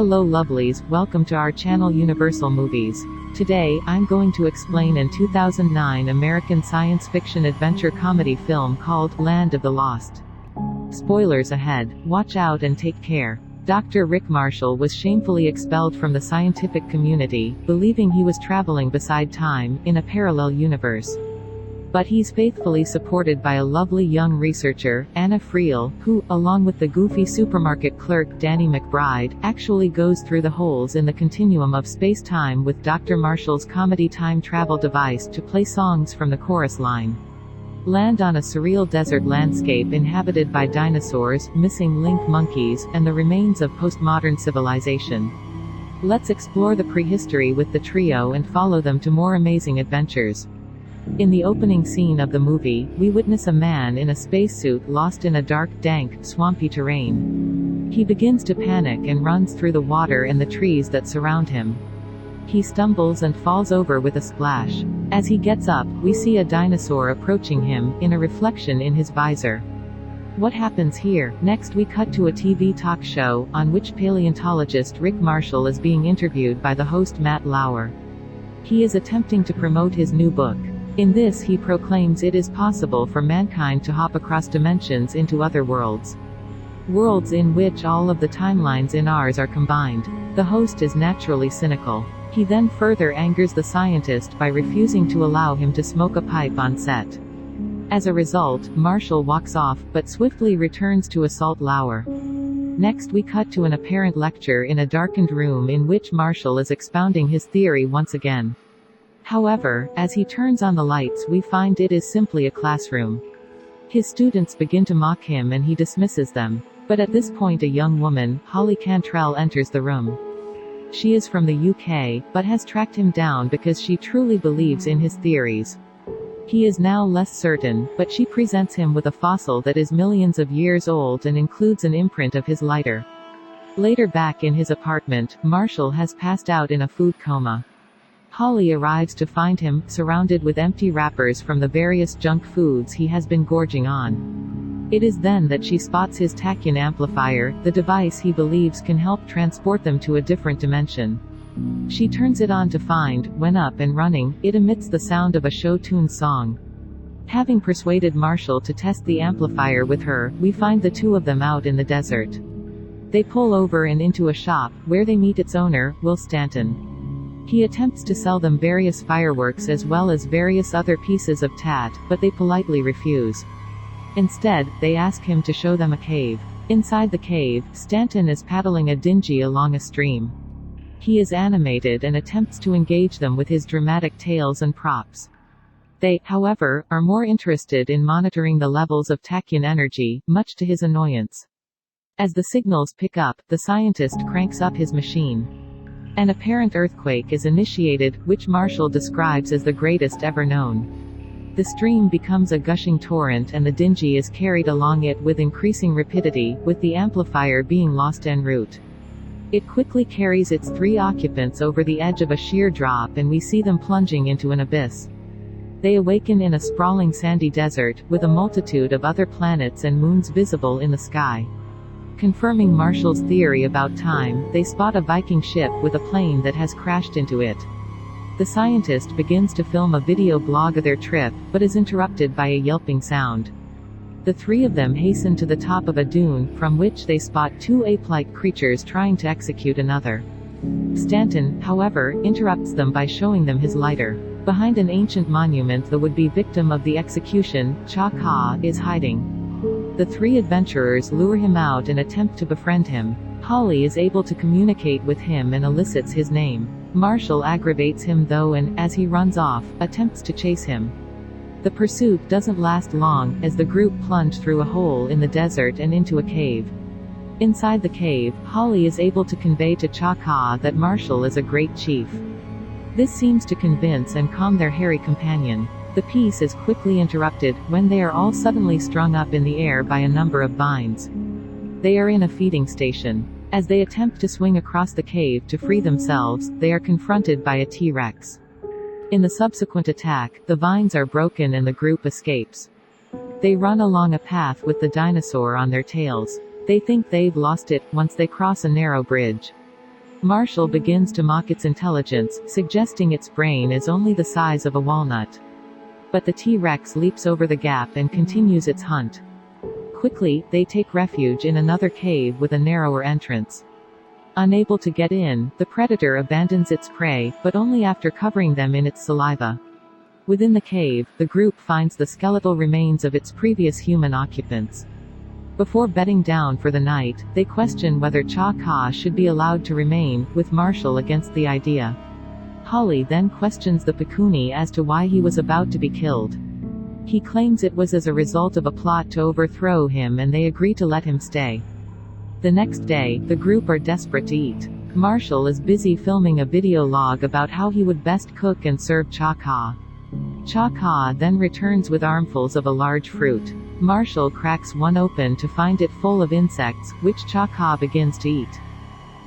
Hello lovelies, welcome to our channel Universal Movies. Today, I'm going to explain an 2009 American science fiction adventure comedy film called Land of the Lost. Spoilers ahead, watch out and take care. Dr. Rick Marshall was shamefully expelled from the scientific community, believing he was traveling beside time, in a parallel universe. But he's faithfully supported by a lovely young researcher, Anna Friel, who, along with the goofy supermarket clerk Danny McBride, actually goes through the holes in the continuum of space-time with Dr. Marshall's comedy time travel device to play songs from the chorus line. Land on a surreal desert landscape inhabited by dinosaurs, missing link monkeys, and the remains of postmodern civilization. Let's explore the prehistory with the trio and follow them to more amazing adventures. In the opening scene of the movie, we witness a man in a spacesuit lost in a dark, dank, swampy terrain. He begins to panic and runs through the water and the trees that surround him. He stumbles and falls over with a splash. As he gets up, we see a dinosaur approaching him, in a reflection in his visor. What happens here? Next we cut to a TV talk show, on which paleontologist Rick Marshall is being interviewed by the host Matt Lauer. He is attempting to promote his new book. In this he proclaims it is possible for mankind to hop across dimensions into other worlds. Worlds in which all of the timelines in ours are combined. The host is naturally cynical. He then further angers the scientist by refusing to allow him to smoke a pipe on set. As a result, Marshall walks off, but swiftly returns to assault Lauer. Next we cut to an apparent lecture in a darkened room in which Marshall is expounding his theory once again. However, as he turns on the lights we find it is simply a classroom. His students begin to mock him and he dismisses them. But at this point a young woman, Holly Cantrell, enters the room. She is from the UK, but has tracked him down because she truly believes in his theories. He is now less certain, but she presents him with a fossil that is millions of years old and includes an imprint of his lighter. Later back in his apartment, Marshall has passed out in a food coma. Holly arrives to find him, surrounded with empty wrappers from the various junk foods he has been gorging on. It is then that she spots his tachyon amplifier, the device he believes can help transport them to a different dimension. She turns it on to find, when up and running, it emits the sound of a show tune song. Having persuaded Marshall to test the amplifier with her, we find the two of them out in the desert. They pull over and into a shop, where they meet its owner, Will Stanton. He attempts to sell them various fireworks as well as various other pieces of tat, but they politely refuse. Instead, they ask him to show them a cave. Inside the cave, Stanton is paddling a dinghy along a stream. He is animated and attempts to engage them with his dramatic tales and props. They, however, are more interested in monitoring the levels of tachyon energy, much to his annoyance. As the signals pick up, the scientist cranks up his machine. An apparent earthquake is initiated, which Marshall describes as the greatest ever known. The stream becomes a gushing torrent and the dinghy is carried along it with increasing rapidity, with the amplifier being lost en route. It quickly carries its three occupants over the edge of a sheer drop and we see them plunging into an abyss. They awaken in a sprawling sandy desert, with a multitude of other planets and moons visible in the sky. Confirming Marshall's theory about time, they spot a Viking ship with a plane that has crashed into it. The scientist begins to film a video blog of their trip, but is interrupted by a yelping sound. The three of them hasten to the top of a dune, from which they spot two ape-like creatures trying to execute another. Stanton, however, interrupts them by showing them his lighter. Behind an ancient monument the would-be victim of the execution, Chaka, is hiding. The three adventurers lure him out and attempt to befriend him. Holly is able to communicate with him and elicits his name. Marshall aggravates him though and, as he runs off, attempts to chase him. The pursuit doesn't last long, as the group plunge through a hole in the desert and into a cave. Inside the cave, Holly is able to convey to Chaka that Marshall is a great chief. This seems to convince and calm their hairy companion. The piece is quickly interrupted, when they are all suddenly strung up in the air by a number of vines. They are in a feeding station. As they attempt to swing across the cave to free themselves, they are confronted by a T-Rex. In the subsequent attack, the vines are broken and the group escapes. They run along a path with the dinosaur on their tails. They think they've lost it, once they cross a narrow bridge. Marshall begins to mock its intelligence, suggesting its brain is only the size of a walnut. But the T-Rex leaps over the gap and continues its hunt. Quickly, they take refuge in another cave with a narrower entrance. Unable to get in, the predator abandons its prey, but only after covering them in its saliva. Within the cave, the group finds the skeletal remains of its previous human occupants. Before bedding down for the night, they question whether Cha-Ka should be allowed to remain, with Marshall against the idea. Holly then questions the Pakuni as to why he was about to be killed. He claims it was as a result of a plot to overthrow him, and they agree to let him stay. The next day, the group are desperate to eat. Marshall is busy filming a video log about how he would best cook and serve Cha-Ka. Cha-Ka then returns with armfuls of a large fruit. Marshall cracks one open to find it full of insects, which Cha-Ka begins to eat.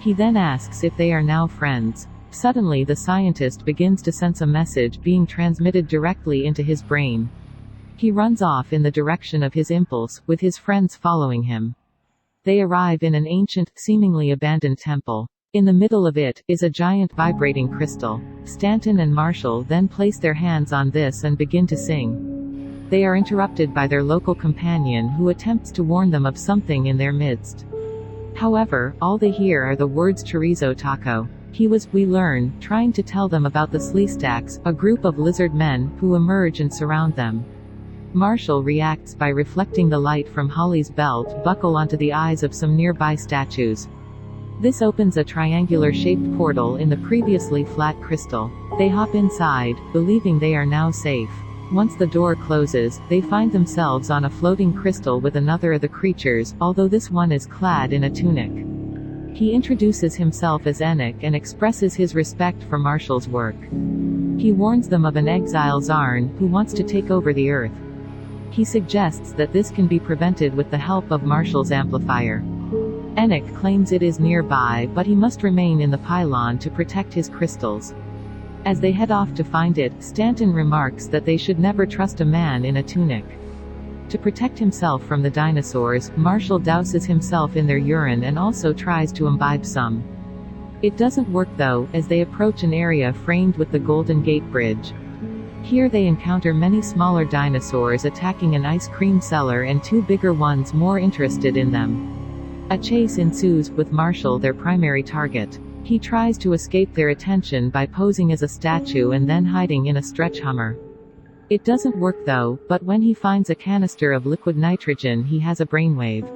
He then asks if they are now friends. Suddenly the scientist begins to sense a message being transmitted directly into his brain. He runs off in the direction of his impulse, with his friends following him. They arrive in an ancient, seemingly abandoned temple. In the middle of it, is a giant vibrating crystal. Stanton and Marshall then place their hands on this and begin to sing. They are interrupted by their local companion who attempts to warn them of something in their midst. However, all they hear are the words chorizo taco. He was, we learn, trying to tell them about the Sleestaks, a group of lizard men, who emerge and surround them. Marshall reacts by reflecting the light from Holly's belt buckle onto the eyes of some nearby statues. This opens a triangular-shaped portal in the previously flat crystal. They hop inside, believing they are now safe. Once the door closes, they find themselves on a floating crystal with another of the creatures, although this one is clad in a tunic. He introduces himself as Enoch and expresses his respect for Marshall's work. He warns them of an exile Zarn, who wants to take over the Earth. He suggests that this can be prevented with the help of Marshall's amplifier. Enoch claims it is nearby, but he must remain in the pylon to protect his crystals. As they head off to find it, Stanton remarks that they should never trust a man in a tunic. To protect himself from the dinosaurs, Marshall douses himself in their urine and also tries to imbibe some. It doesn't work though, as they approach an area framed with the Golden Gate Bridge. Here they encounter many smaller dinosaurs attacking an ice cream seller and two bigger ones more interested in them. A chase ensues, with Marshall their primary target. He tries to escape their attention by posing as a statue and then hiding in a stretch Hummer. It doesn't work though, but when he finds a canister of liquid nitrogen he has a brainwave.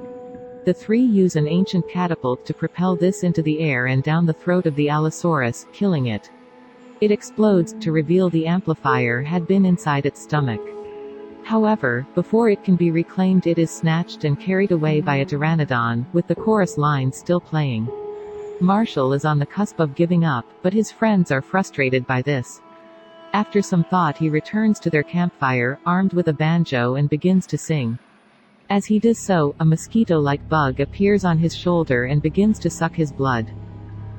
The three use an ancient catapult to propel this into the air and down the throat of the Allosaurus, killing it. It explodes, to reveal the amplifier had been inside its stomach. However, before it can be reclaimed it is snatched and carried away by a pteranodon, with the chorus line still playing. Marshall is on the cusp of giving up, but his friends are frustrated by this. After some thought he returns to their campfire, armed with a banjo and begins to sing. As he does so, a mosquito-like bug appears on his shoulder and begins to suck his blood.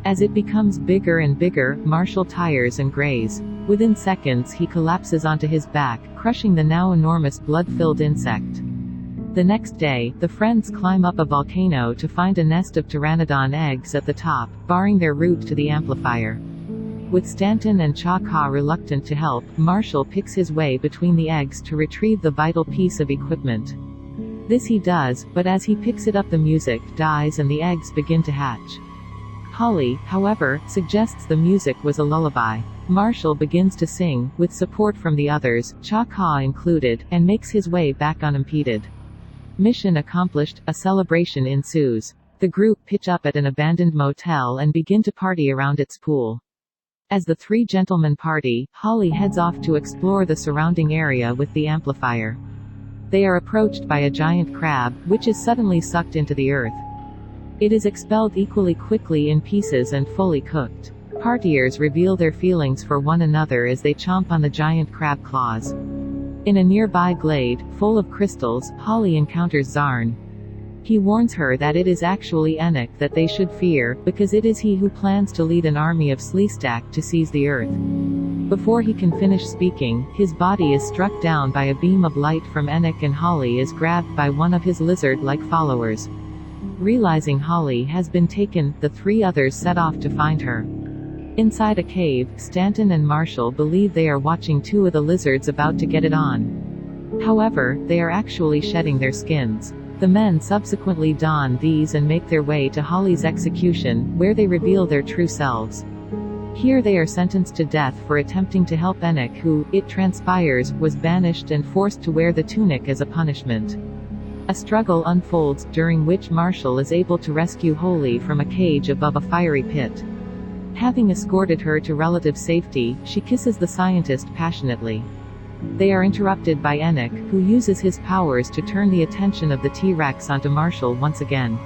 As it becomes bigger and bigger, Marshall tires and grays. Within seconds he collapses onto his back, crushing the now enormous blood-filled insect. The next day, the friends climb up a volcano to find a nest of pteranodon eggs at the top, barring their route to the amplifier. With Stanton and Cha-Ka reluctant to help, Marshall picks his way between the eggs to retrieve the vital piece of equipment. This he does, but as he picks it up the music dies and the eggs begin to hatch. Holly, however, suggests the music was a lullaby. Marshall begins to sing, with support from the others, Cha-Ka included, and makes his way back unimpeded. Mission accomplished, a celebration ensues. The group pitch up at an abandoned motel and begin to party around its pool. As the three gentlemen party, Holly heads off to explore the surrounding area with the amplifier. They are approached by a giant crab, which is suddenly sucked into the earth. It is expelled equally quickly in pieces and fully cooked. Partiers reveal their feelings for one another as they chomp on the giant crab claws. In a nearby glade, full of crystals, Holly encounters Zarn. He warns her that it is actually Enoch that they should fear, because it is he who plans to lead an army of Sleestak to seize the earth. Before he can finish speaking, his body is struck down by a beam of light from Enoch and Holly is grabbed by one of his lizard-like followers. Realizing Holly has been taken, the three others set off to find her. Inside a cave, Stanton and Marshall believe they are watching two of the lizards about to get it on. However, they are actually shedding their skins. The men subsequently don these and make their way to Holly's execution, where they reveal their true selves. Here they are sentenced to death for attempting to help Enoch, who, it transpires, was banished and forced to wear the tunic as a punishment. A struggle unfolds, during which Marshall is able to rescue Holly from a cage above a fiery pit. Having escorted her to relative safety, she kisses the scientist passionately. They are interrupted by Enoch, who uses his powers to turn the attention of the T-Rex onto Marshall once again.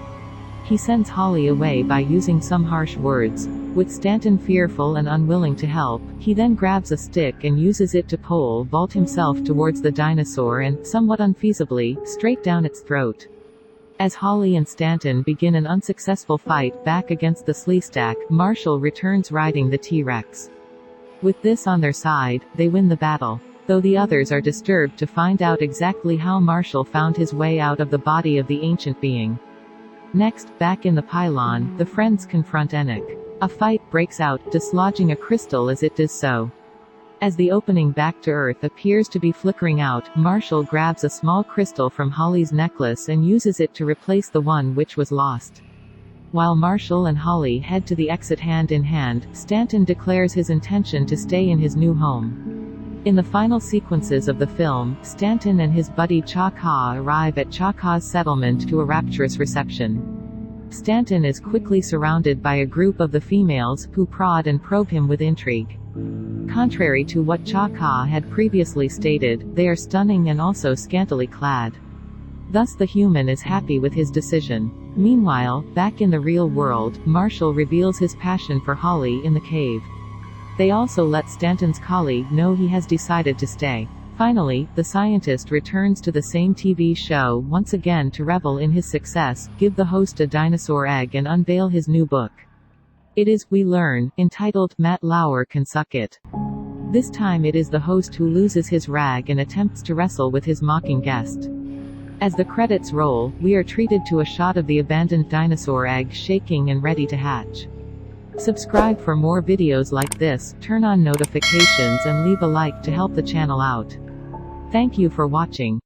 He sends Holly away by using some harsh words. With Stanton fearful and unwilling to help, he then grabs a stick and uses it to pole vault himself towards the dinosaur and, somewhat unfeasibly, straight down its throat. As Holly and Stanton begin an unsuccessful fight back against the Sleestack, Marshall returns riding the T-Rex. With this on their side, they win the battle. Though the others are disturbed to find out exactly how Marshall found his way out of the body of the ancient being. Next, back in the pylon, the friends confront Enoch. A fight breaks out, dislodging a crystal as it does so. As the opening back to Earth appears to be flickering out, Marshall grabs a small crystal from Holly's necklace and uses it to replace the one which was lost. While Marshall and Holly head to the exit hand in hand, Stanton declares his intention to stay in his new home. In the final sequences of the film, Stanton and his buddy Cha-Ka arrive at Cha-Ka's settlement to a rapturous reception. Stanton is quickly surrounded by a group of the females, who prod and probe him with intrigue. Contrary to what Cha-Ka had previously stated, they are stunning and also scantily clad. Thus the human is happy with his decision. Meanwhile, back in the real world, Marshall reveals his passion for Holly in the cave. They also let Stanton's colleague know he has decided to stay. Finally, the scientist returns to the same TV show once again to revel in his success, give the host a dinosaur egg and unveil his new book. It is, we learn, entitled, Matt Lauer Can Suck It. This time it is the host who loses his rag and attempts to wrestle with his mocking guest. As the credits roll, we are treated to a shot of the abandoned dinosaur egg shaking and ready to hatch. Subscribe for more videos like this, turn on notifications and leave a like to help the channel out. Thank you for watching.